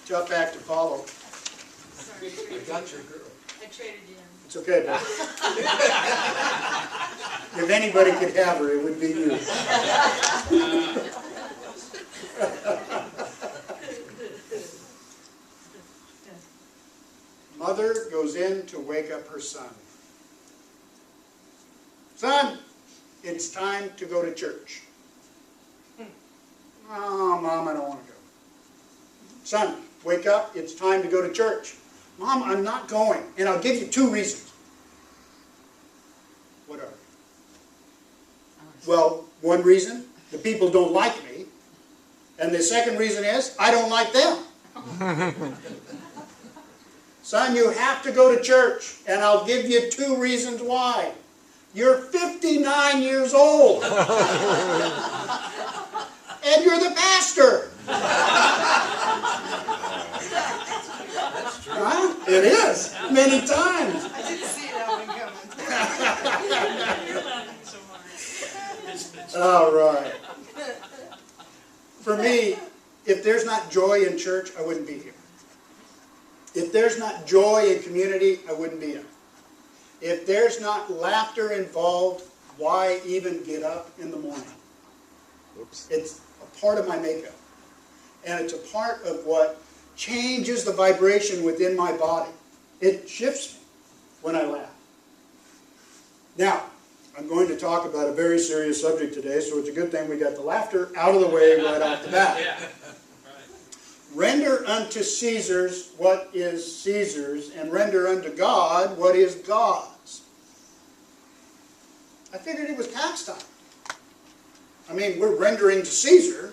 Tough act to follow. Sorry, I got your girl. I traded you in. It's okay, Bob. If anybody could have her, it would be you. Mother goes in to wake up her son. Son, it's time to go to church. Oh, Mom, I don't want to go. Son, wake up, it's time to go to church. Mom, I'm not going, and I'll give you 2 reasons. What are they? Well, one reason, the people don't like me, and the second reason is, I don't like them. Son, you have to go to church, and I'll give you 2 reasons why. You're 59 years old. And you're the pastor. Huh? It is. Many times. I didn't see that one coming. All right. For me, if there's not joy in church, I wouldn't be here. If there's not joy in community, I wouldn't be here. If there's not laughter involved, why even get up in the morning? Oops. It's a part of my makeup. And it's a part of what changes the vibration within my body. It shifts me when I laugh. Now, I'm going to talk about a very serious subject today, so it's a good thing we got the laughter out of the way right off the bat. Yeah. Render unto Caesar's what is Caesar's, and render unto God what is God's. I figured it was tax time. I mean, we're rendering to Caesar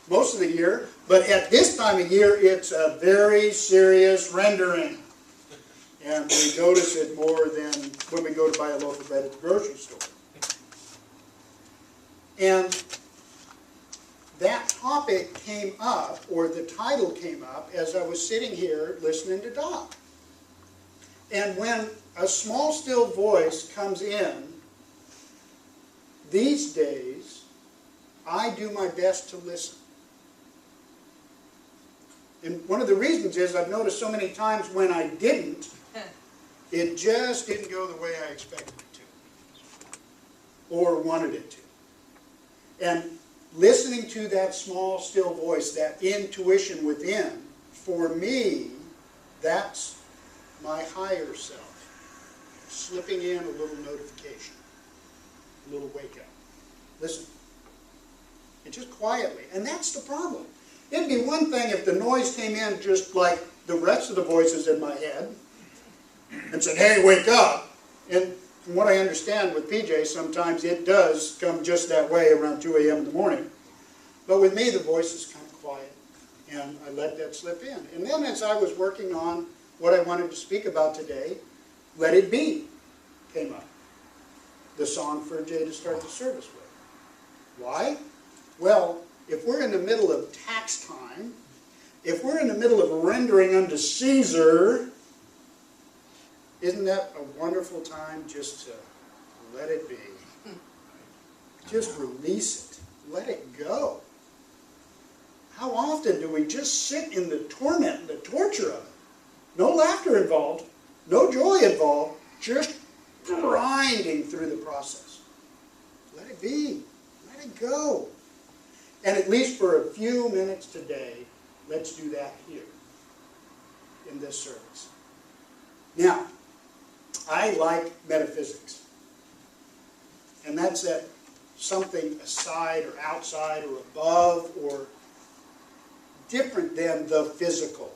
most of the year, but at this time of year, it's a very serious rendering. And we notice it more than when we go to buy a loaf of bread at the grocery store. And that topic came up, or the title came up, as I was sitting here listening to Doc. And when a small, still voice comes in, these days, I do my best to listen. And one of the reasons is I've noticed so many times when I didn't, it just didn't go the way I expected it to, or wanted it to. And listening to that small, still voice, that intuition within, for me, that's my higher self, slipping in a little notification, a little wake-up. Listen. And just quietly. And that's the problem. It'd be one thing if the noise came in just like the rest of the voices in my head and said, hey, wake up. And from what I understand with PJ, sometimes it does come just that way around 2 a.m. in the morning. But with me, the voice is kind of quiet. And I let that slip in. And then as I was working on what I wanted to speak about today, Let It Be came up. The song for Jay to start the service with. Why? Well, if we're in the middle of tax time, if we're in the middle of rendering unto Caesar, isn't that a wonderful time just to let it be? Just release it. Let it go. How often do we just sit in the torment and the torture of it? No laughter involved, no joy involved, just grinding through the process. Let it be. Let it go. And at least for a few minutes today, let's do that here in this service. Now, I like metaphysics. And that's that something aside or outside or above or different than the physical.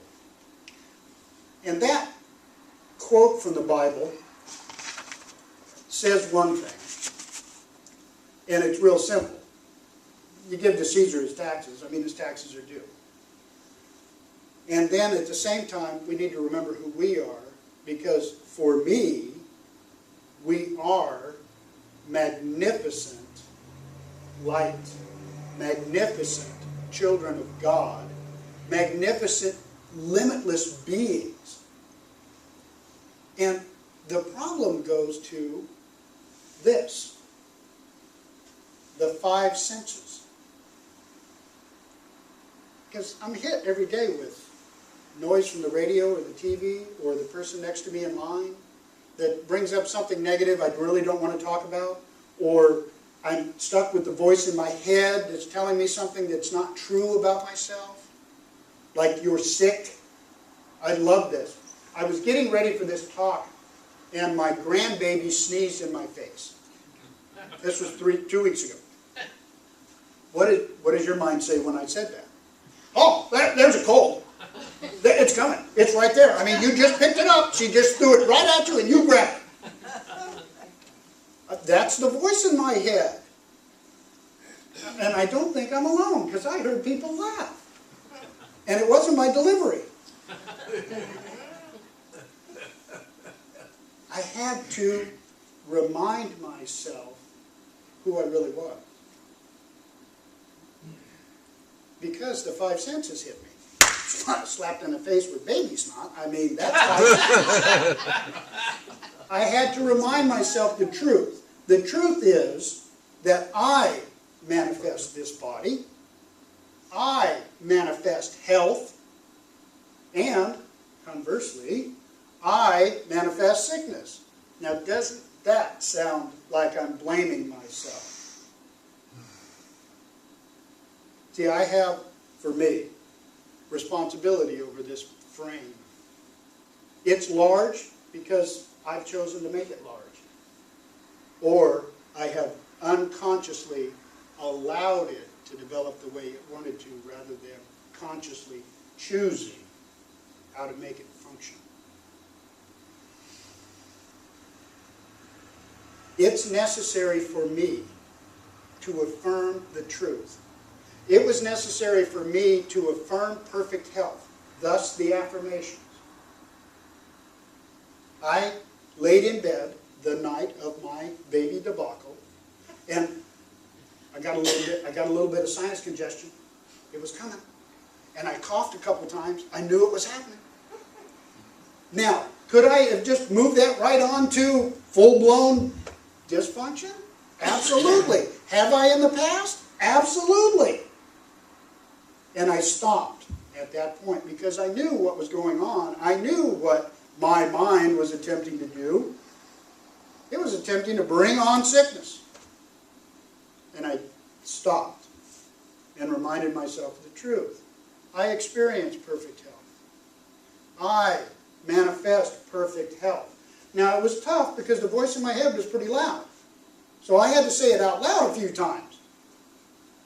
And that quote from the Bible says one thing. And it's real simple. You give to Caesar his taxes. I mean, his taxes are due. And then at the same time, we need to remember who we are, because for me, we are magnificent light, magnificent children of God, magnificent, limitless beings. And the problem goes to this, the 5 senses. Because I'm hit every day with noise from the radio or the TV or the person next to me in line that brings up something negative I really don't want to talk about, or I'm stuck with the voice in my head that's telling me something that's not true about myself, like you're sick. I love this. I was getting ready for this talk, and my grandbaby sneezed in my face. This was 2 weeks ago. What does your mind say when I said that? Oh, there's a cold. It's coming. It's right there. I mean, you just picked it up. She just threw it right at you, and you grabbed it. That's the voice in my head. And I don't think I'm alone, because I heard people laugh. And it wasn't my delivery. I had to remind myself who I really was. Because the five senses hit me. Slapped in the face with baby snot. I mean, that's I had to remind myself the truth. The truth is that I manifest this body. I manifest health. And, conversely, I manifest sickness. Now, doesn't that sound like I'm blaming myself? See, I have, for me, responsibility over this frame. It's large because I've chosen to make it large. Or I have unconsciously allowed it to develop the way it wanted to, rather than consciously choosing how to make it function. It's necessary for me to affirm the truth. It was necessary for me to affirm perfect health, thus the affirmations. I laid in bed the night of my baby debacle, and I got a little bit of sinus congestion. It was coming. And I coughed a couple times. I knew it was happening. Now, could I have just moved that right on to full-blown dysfunction? Absolutely. Have I in the past? Absolutely. And I stopped at that point because I knew what was going on. I knew what my mind was attempting to do. It was attempting to bring on sickness. And I stopped and reminded myself of the truth. I experience perfect health. I manifest perfect health. Now, it was tough because the voice in my head was pretty loud. So I had to say it out loud a few times.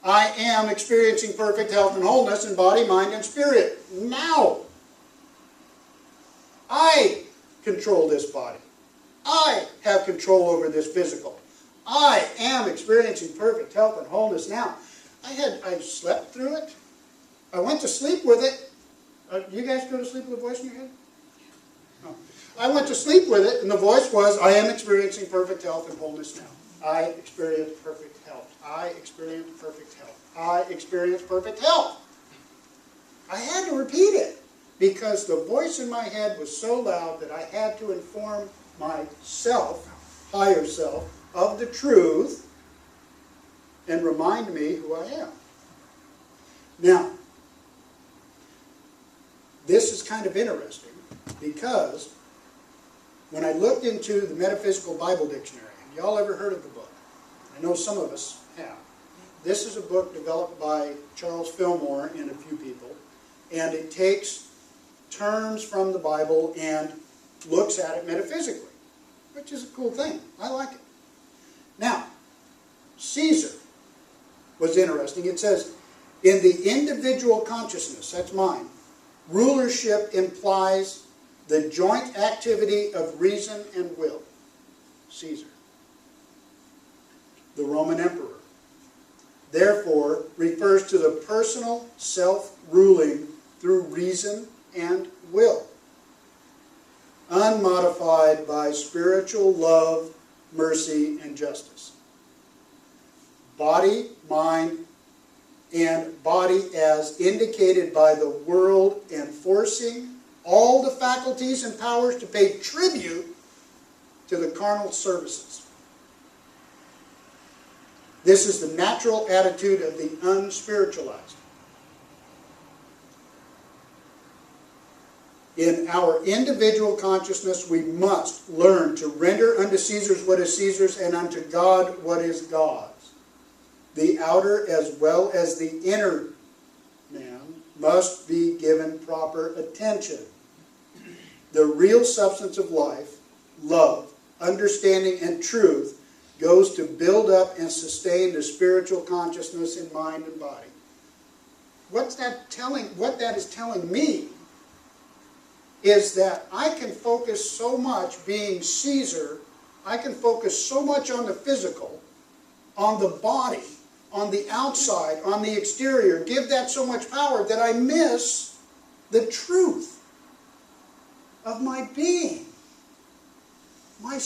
I am experiencing perfect health and wholeness in body, mind, and spirit. Now, I control this body. I have control over this physical. I am experiencing perfect health and wholeness now. I slept through it. I went to sleep with it. You guys go to sleep with a voice in your head? No. I went to sleep with it, and the voice was, I am experiencing perfect health and wholeness now. I experience perfect health. I experience perfect health. I experience perfect health. I had to repeat it because the voice in my head was so loud that I had to inform myself, higher self, of the truth and remind me who I am. Now, this is kind of interesting because when I looked into the Metaphysical Bible Dictionary, have y'all ever heard of the book? I know some of us have. This is a book developed by Charles Fillmore and a few people, and it takes terms from the Bible and looks at it metaphysically, which is a cool thing. I like it. Now, Caesar was interesting. It says, in the individual consciousness, that's mine, rulership implies the joint activity of reason and will. Caesar. The Roman emperor. Therefore, refers to the personal self-ruling through reason and will, unmodified by spiritual love, mercy, and justice. Body, mind, and body as indicated by the world, enforcing all the faculties and powers to pay tribute to the carnal services. This is the natural attitude of the unspiritualized. In our individual consciousness, we must learn to render unto Caesar's what is Caesar's, and unto God what is God's. The outer as well as the inner man must be given proper attention. The real substance of life, love, understanding, and truth goes to build up and sustain the spiritual consciousness in mind and body. What that is telling me is that I can focus so much being Caesar, I can focus so much on the physical, on the body, on the outside, on the exterior, give that so much power that I miss the truth of my being, my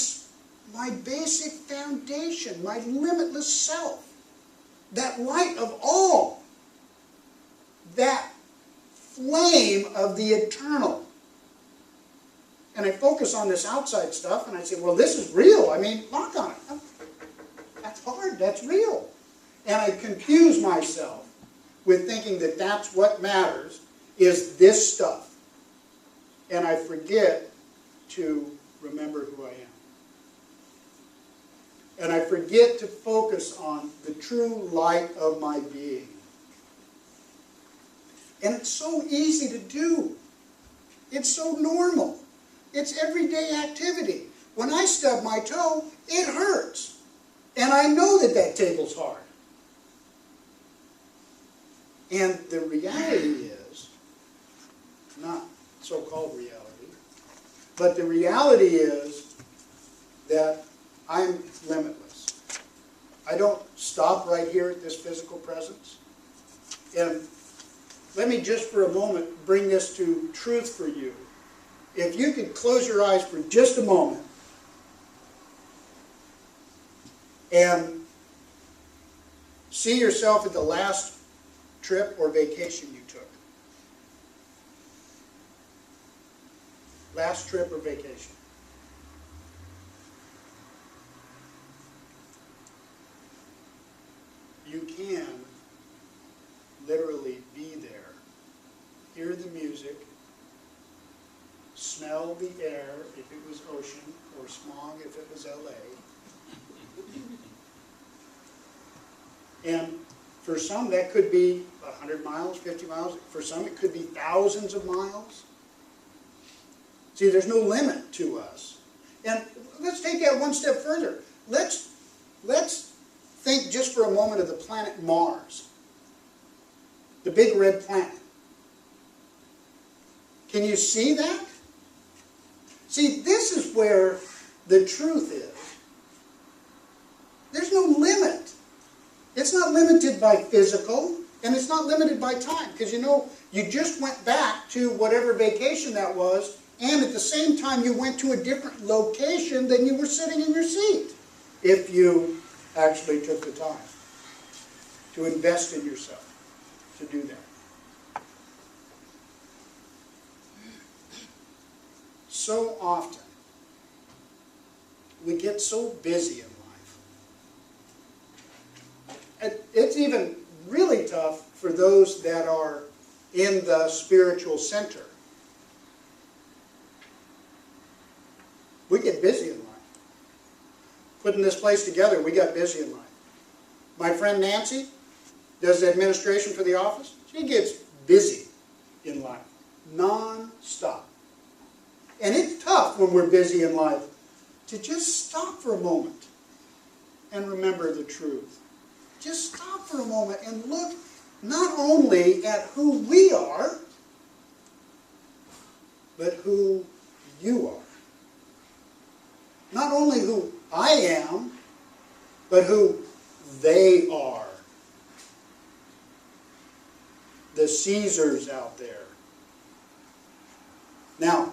basic foundation, my limitless self, that light of all, that flame of the eternal. And I focus on this outside stuff, and I say, well, this is real. I mean, lock on it. That's hard. That's real. And I confuse myself with thinking that that's what matters, is this stuff. And I forget to remember who I am. And I forget to focus on the true light of my being. And it's so easy to do. It's so normal. It's everyday activity. When I stub my toe, it hurts. And I know that that table's hard. And the reality is, not so-called reality, but the reality is that I'm limitless. I don't stop right here at this physical presence. And let me just for a moment bring this to truth for you. If you could close your eyes for just a moment and see yourself at the last trip or vacation you took. Last trip or vacation. You can literally be there, hear the music, smell the air if it was ocean, or smog if it was LA. And for some that could be 100 miles, 50 miles. For some it could be thousands of miles. See, there's no limit to us. And let's take that one step further. Let's think just for a moment of the planet Mars. The big red planet. Can you see that? See, this is where the truth is. There's no limit. It's not limited by physical, and it's not limited by time. Because you know, you just went back to whatever vacation that was, and at the same time you went to a different location than you were sitting in your seat. If you actually took the time to invest in yourself to do that. So often, we get so busy in life. It's even really tough for those that are in the spiritual center. We get busy in life. Putting this place together, we got busy in life. My friend Nancy does the administration for the office. She gets busy in life, non-stop. And it's tough when we're busy in life to just stop for a moment and remember the truth. Just stop for a moment and look not only at who we are, but who you are. Not only who I am, but who they are. The Caesars out there. Now,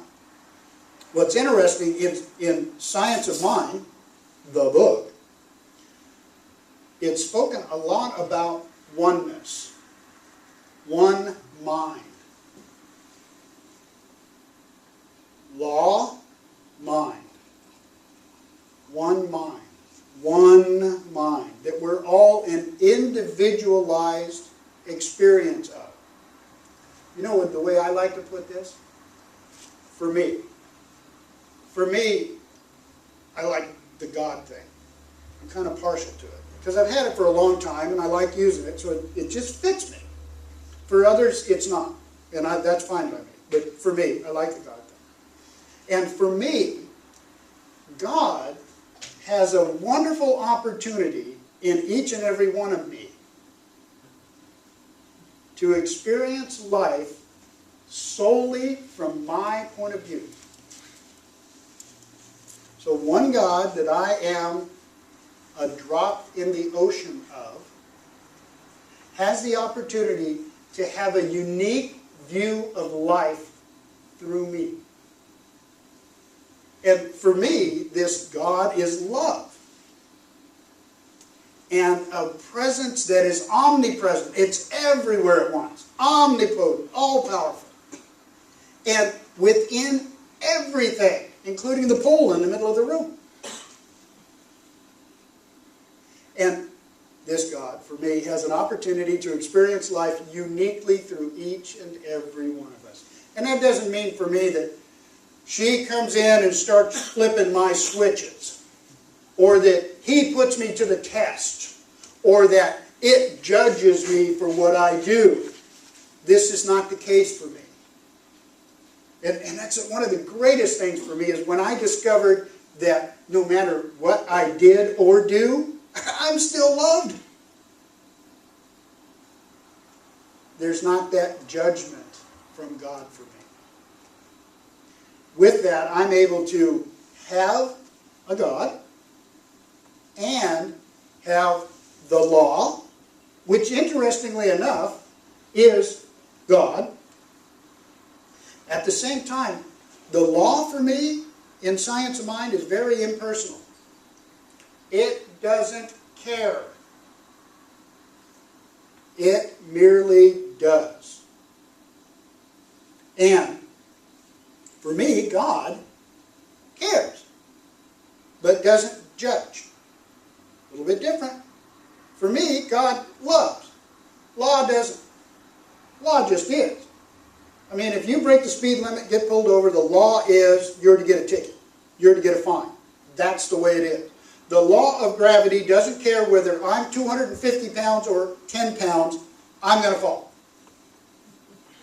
what's interesting is in Science of Mind, the book, it's spoken a lot about oneness. One mind. Law, mind. One mind. One mind. That we're all an individualized experience of. You know what the way I like to put this? for me. For me, I like the God thing. I'm kind of partial to it. Because I've had it for a long time and I like using it, so it just fits me. For others, it's not. And that's fine by me. But for me, I like the God thing. And for me, God has a wonderful opportunity in each and every one of me to experience life solely from my point of view. So one God that I am a drop in the ocean of has the opportunity to have a unique view of life through me. And for me, this God is love. And a presence that is omnipresent. It's everywhere at once. Omnipotent, all-powerful. And within everything, including the pole in the middle of the room. And this God, for me, has an opportunity to experience life uniquely through each and every one of us. And that doesn't mean for me that she comes in and starts flipping my switches, or that he puts me to the test, or that it judges me for what I do. This is not the case for me. And that's one of the greatest things for me, is when I discovered that no matter what I did or do, I'm still loved. There's not that judgment from God for me. With that, I'm able to have a God and have the law, which interestingly enough is God. At the same time, the law for me in Science of Mind is very impersonal. It doesn't care. It merely does. And for me, God cares, but doesn't judge. A little bit different. For me, God loves. Law doesn't. Law just is. I mean, if you break the speed limit, get pulled over, the law is you're to get a ticket. You're to get a fine. That's the way it is. The law of gravity doesn't care whether I'm 250 pounds or 10 pounds, I'm going to fall.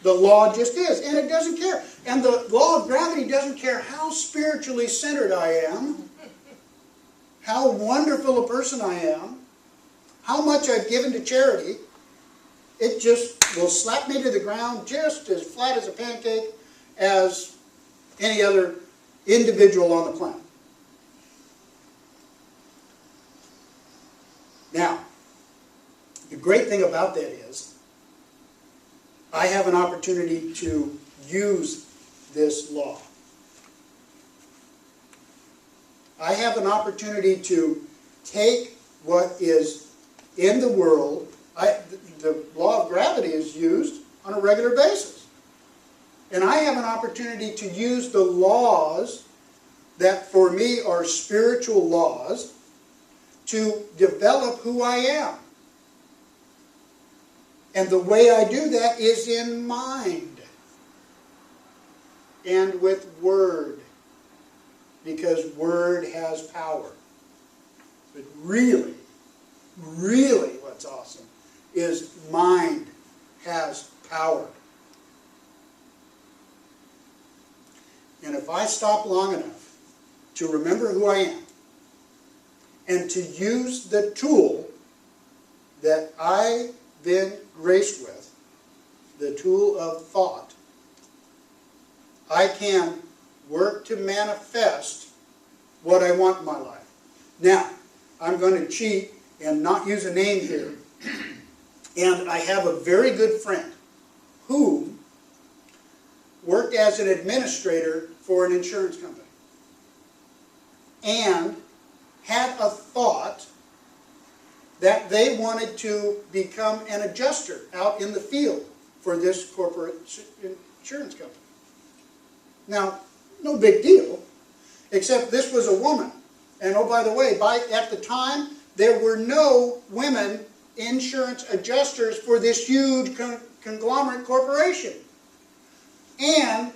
The law just is, and it doesn't care. And the law of gravity doesn't care how spiritually centered I am, how wonderful a person I am, how much I've given to charity. It just will slap me to the ground just as flat as a pancake as any other individual on the planet. Now, the great thing about that is I have an opportunity to use this law. I have an opportunity to take what is in the world. The law of gravity is used on a regular basis. And I have an opportunity to use the laws that for me are spiritual laws to develop who I am. And the way I do that is in mind and with word, because word has power. But really, really what's awesome is mind has power. And if I stop long enough to remember who I am and to use the tool that I've been graced with, the tool of thought, I can work to manifest what I want in my life. Now, I'm going to cheat and not use a name here. And I have a very good friend who worked as an administrator for an insurance company and had a thought that they wanted to become an adjuster out in the field for this corporate insurance company. Now, no big deal, except this was a woman. And oh, by the way, at the time, there were no women insurance adjusters for this huge conglomerate corporation. And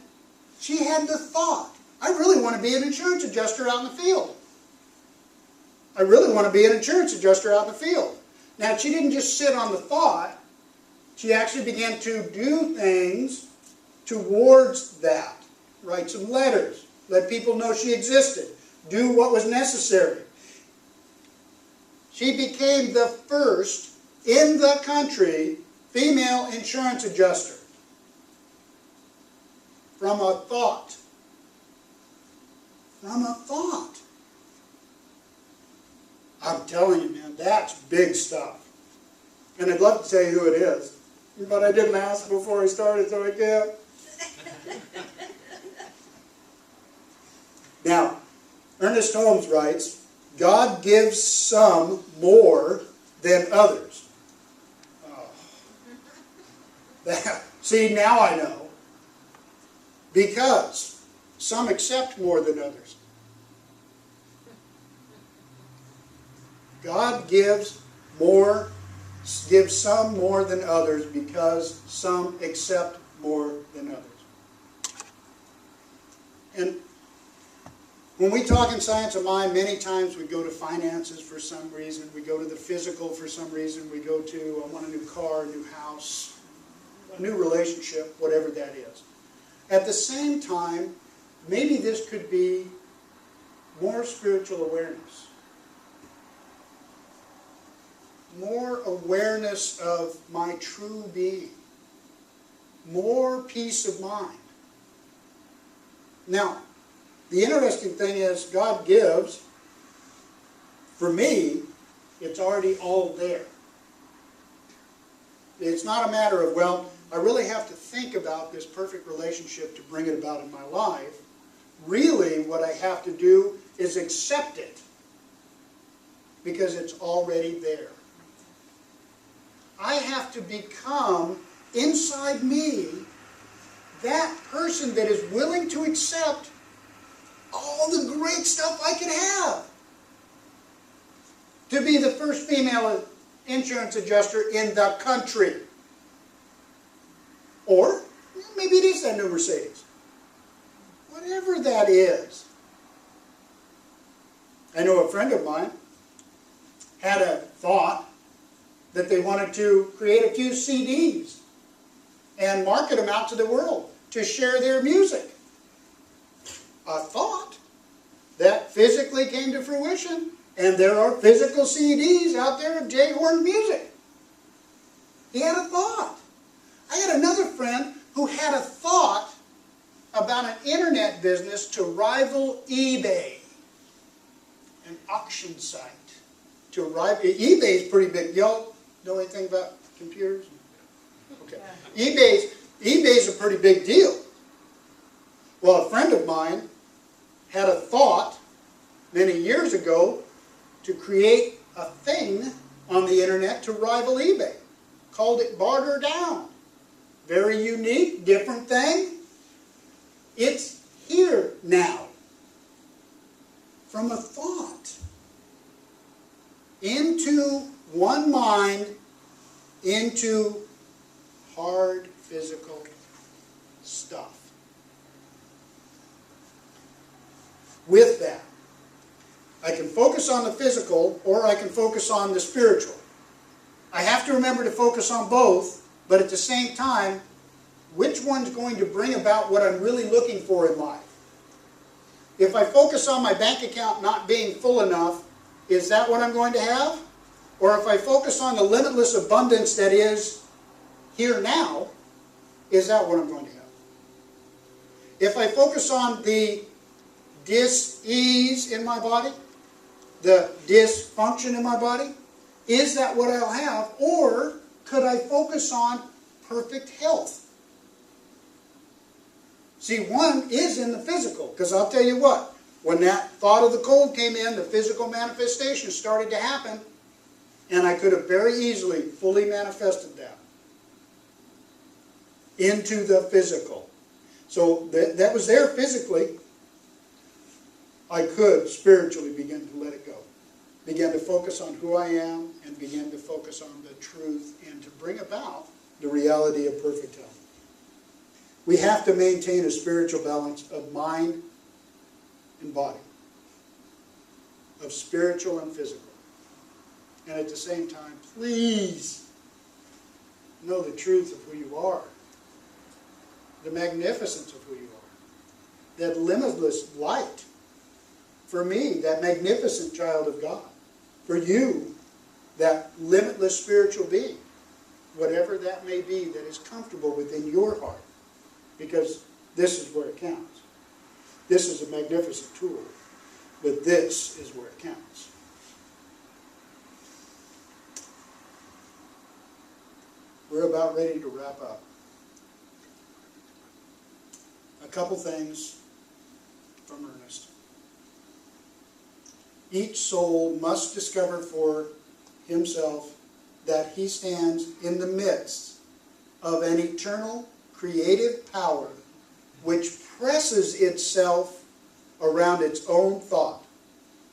She had the thought, I really want to be an insurance adjuster out in the field. I really want to be an insurance adjuster out in the field. Now, she didn't just sit on the thought. She actually began to do things towards that. Write some letters. Let people know she existed. Do what was necessary. She became the first in the country female insurance adjuster. From a thought. From a thought. I'm telling you, man, that's big stuff. And I'd love to tell you who it is, but I didn't ask before I started, so I can't. Now, Ernest Holmes writes, God gives some more than others. Oh. See, now I know. Because some accept more than others. God gives some more than others because some accept more than others. And when we talk in science of mind, many times we go to finances for some reason, we go to the physical for some reason, we go to, I want a new car, a new house, a new relationship, whatever that is. At the same time, maybe this could be more spiritual awareness. More awareness of my true being. More peace of mind. Now, the interesting thing is God gives. For me, it's already all there. It's not a matter of, well, I really have to think about this perfect relationship to bring it about in my life. Really, what I have to do is accept it. Because it's already there. I have to become, inside me, that person that is willing to accept all the great stuff I could have. To be the first female insurance adjuster in the country. Or, maybe it is that new Mercedes. Whatever that is. I know a friend of mine had a thought that they wanted to create a few CDs and market them out to the world to share their music. A thought that physically came to fruition, and there are physical CDs out there of Jay Horn music. He had a thought. I had another friend who had a thought about an internet business to rival eBay, an auction site. To rival eBay's pretty big. Y'all know anything about computers? Okay. eBay's a pretty big deal. Well, a friend of mine had a thought many years ago to create a thing on the internet to rival eBay. Called it Barter Down. Very unique, different thing. It's here now. From a thought. Into one mind, into hard physical stuff. With that, I can focus on the physical or I can focus on the spiritual. I have to remember to focus on both, but at the same time, which one's going to bring about what I'm really looking for in life? If I focus on my bank account not being full enough, is that what I'm going to have? Or if I focus on the limitless abundance that is here now, is that what I'm going to have? If I focus on the dis-ease in my body, the dysfunction in my body, is that what I'll have? Or could I focus on perfect health? See, one is in the physical, because I'll tell you what, when that thought of the cold came in, the physical manifestation started to happen, and I could have very easily fully manifested that into the physical. So that was there physically. I could spiritually begin to let it go. Begin to focus on who I am and begin to focus on the truth and to bring about the reality of perfect health. We have to maintain a spiritual balance of mind and body, of spiritual and physical. And at the same time, please know the truth of who you are, the magnificence of who you are, that limitless light. For me, that magnificent child of God. For you, that limitless spiritual being. Whatever that may be that is comfortable within your heart. Because this is where it counts. This is a magnificent tool. But this is where it counts. We're about ready to wrap up. A couple things from Ernest. Each soul must discover for himself that he stands in the midst of an eternal creative power which presses itself around its own thought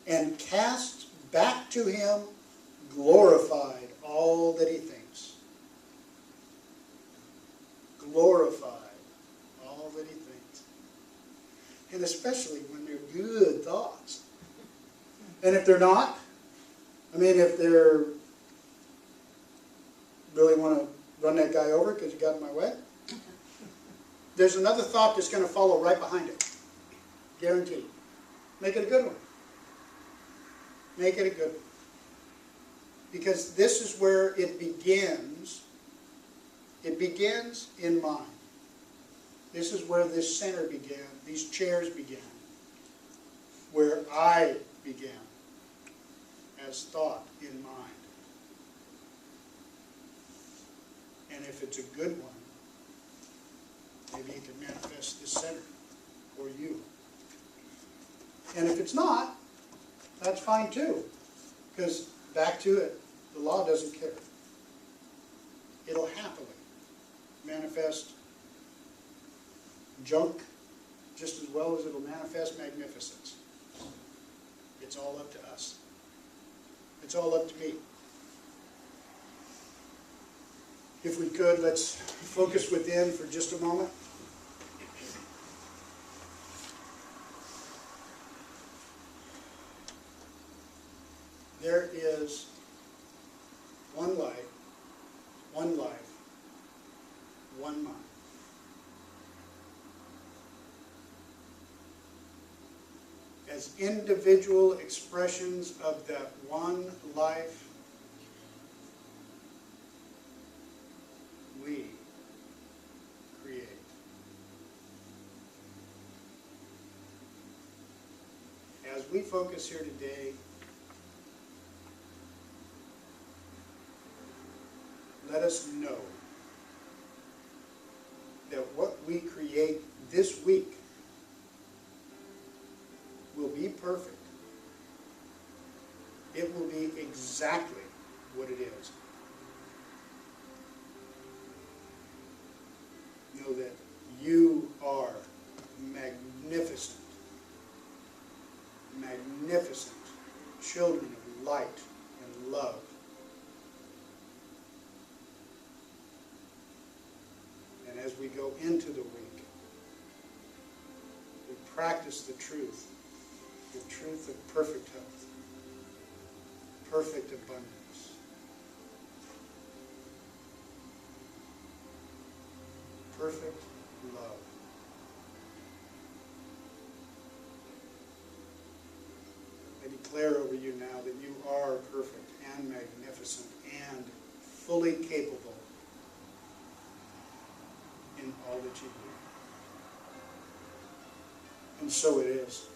and casts back to him glorified all that he thinks. Glorified all that he thinks. And especially when they're good thoughts. And if they're not, I mean, if they're really want to run that guy over because he got in my way, there's another thought that's going to follow right behind it. Guaranteed. Make it a good one. Make it a good one. Because this is where it begins. It begins in mind. This is where this center began. These chairs began. Where I began. As thought in mind. And if it's a good one, maybe it can manifest this center for you. And if it's not, that's fine too. Because back to it, the law doesn't care. It'll happily manifest junk just as well as it'll manifest magnificence. It's all up to us. It's all up to me. If we could, let's focus within for just a moment. There is one life, one mind. As individual expressions of that one life, we create. As we focus here today, let us know that what we create this week will be perfect. It will be exactly what it is. Know that you are magnificent, magnificent children of light and love. And as we go into the week, we practice the truth of perfect health, perfect abundance, perfect love. I declare over you now that you are perfect and magnificent and fully capable in all that you do. And so it is.